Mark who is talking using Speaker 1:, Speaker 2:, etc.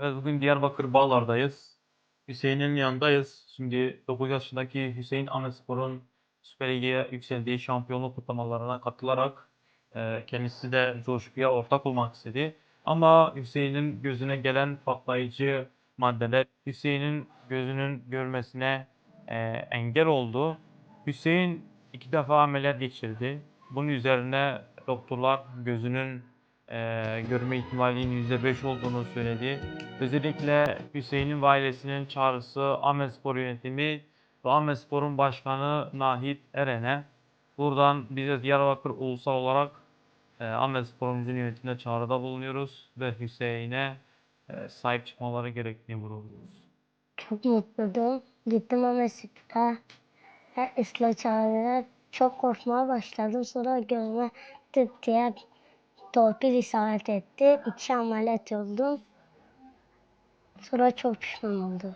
Speaker 1: Evet, bugün Diyarbakır Bağlar'dayız. Hüseyin'in yanındayız. Şimdi 9 yaşındaki Hüseyin Ahmetspor'un Süper Lig'e yükseldiği şampiyonluk kutlamalarına katılarak kendisi de coşkuya ortak olmak istedi. Ama Hüseyin'in gözüne gelen patlayıcı maddeler Hüseyin'in gözünün görmesine engel oldu. Hüseyin 2 defa ameliyat geçirdi. Bunun üzerine doktorlar gözünün görme ihtimalinin %5 olduğunu söyledi. Özellikle Hüseyin'in ve ailesinin çağrısı Ahmetspor yönetimi ve Ahmetspor'un başkanı Nahit Eren'e. Buradan biz de Diyarbakır Ulusal olarak Ahmetspor'un yönetimine çağrıda bulunuyoruz ve Hüseyin'e sahip çıkmaları gerektiğini vurguluyoruz.
Speaker 2: Çok mutluyum. Gittim ama süper. Islah çağırdılar. Çok korkmaya başladım. Sonra gözüme tık diye torpil işaret etti. İki ameliyat oldum. Sonra çok pişman oldum.